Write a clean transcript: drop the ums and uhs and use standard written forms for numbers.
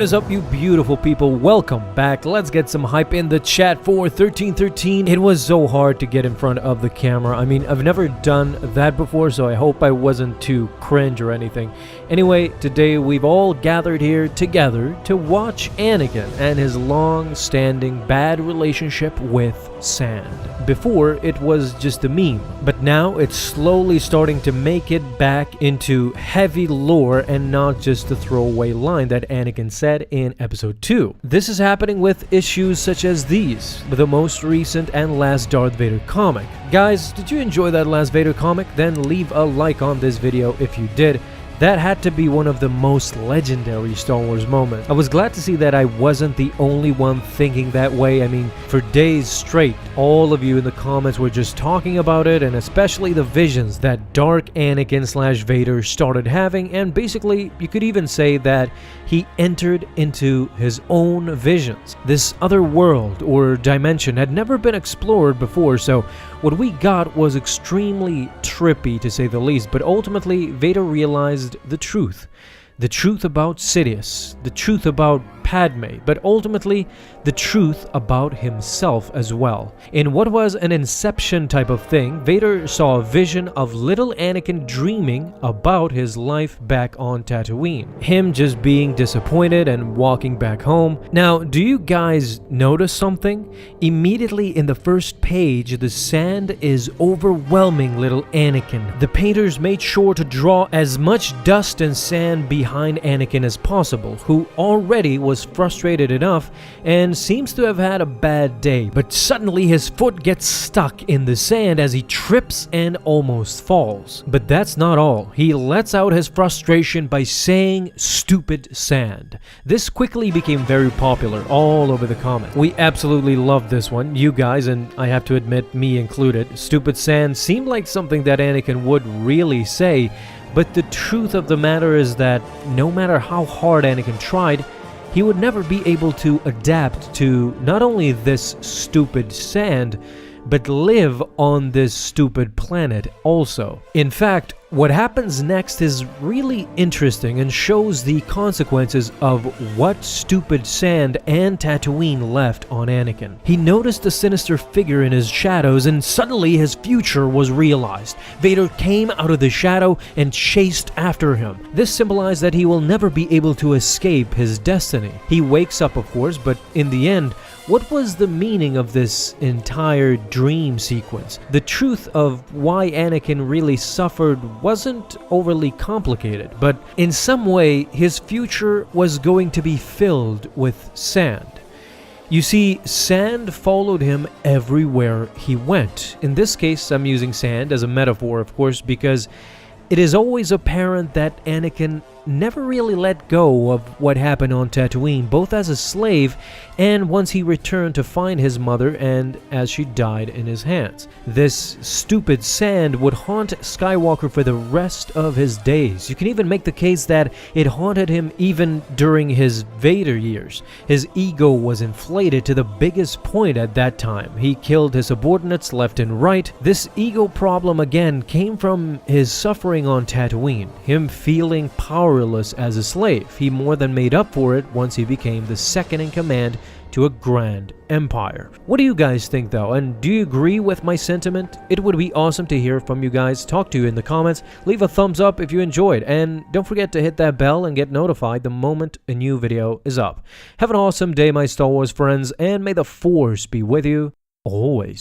What is up, you beautiful people? Welcome back. Let's get some hype in the chat for 1313. It was so hard to get in front of the camera. I mean, I've never done that before, so I hope I wasn't too cringe or anything. Anyway, today we've all gathered here together to watch Anakin and his long-standing bad relationship with sand. Before, it was just a meme, but now it's slowly starting to make it back into heavy lore and not just a throwaway line that Anakin said in episode 2. This is happening with issues such as these, the most recent and last Darth Vader comic. Guys, did you enjoy that last Vader comic? Then leave a like on this video if you did. That had to be one of the most legendary Star Wars moments. I was glad to see that I wasn't the only one thinking that way. I mean, for days straight, all of you in the comments were just talking about it, and especially the visions that Dark Anakin / Vader started having, and basically, you could even say that he entered into his own visions. This other world or dimension had never been explored before, so what we got was extremely trippy to say the least, but ultimately Vader realized the truth. The truth about Sidious, the truth about Padme, but ultimately the truth about himself as well. In what was an Inception type of thing, Vader saw a vision of little Anakin dreaming about his life back on Tatooine. Him just being disappointed and walking back home. Now, do you guys notice something? Immediately in the first page, the sand is overwhelming little Anakin. The painters made sure to draw as much dust and sand behind Anakin as possible, who already was frustrated enough and seems to have had a bad day, but suddenly his foot gets stuck in the sand as he trips and almost falls. But that's not all. He lets out his frustration by saying "stupid sand." This quickly became very popular all over the comments. We absolutely loved this one, you guys, and I have to admit, me included. Stupid sand seemed like something that Anakin would really say, but the truth of the matter is that no matter how hard Anakin tried, he would never be able to adapt to not only this stupid sand, but live on this stupid planet also. In fact, what happens next is really interesting and shows the consequences of what stupid sand and Tatooine left on Anakin. He noticed a sinister figure in his shadows, and suddenly his future was realized. Vader came out of the shadow and chased after him. This symbolized that he will never be able to escape his destiny. He wakes up, of course, but in the end, what was the meaning of this entire dream sequence? The truth of why Anakin really suffered wasn't overly complicated, but in some way, his future was going to be filled with sand. You see, sand followed him everywhere he went. In this case, I'm using sand as a metaphor, of course, because it is always apparent that Anakin never really let go of what happened on Tatooine, both as a slave and once he returned to find his mother and as she died in his hands. This stupid sand would haunt Skywalker for the rest of his days. You can even make the case that it haunted him even during his Vader years. His ego was inflated to the biggest point at that time. He killed his subordinates left and right. This ego problem again came from his suffering on Tatooine, him feeling powerless as a slave. He more than made up for it once he became the second in command to a grand empire. What do you guys think though, and do you agree with my sentiment? It would be awesome to hear from you guys. Talk to you in the comments. Leave a thumbs up if you enjoyed, and don't forget to hit that bell and get notified the moment a new video is up. Have an awesome day, my Star Wars friends, and may the Force be with you always.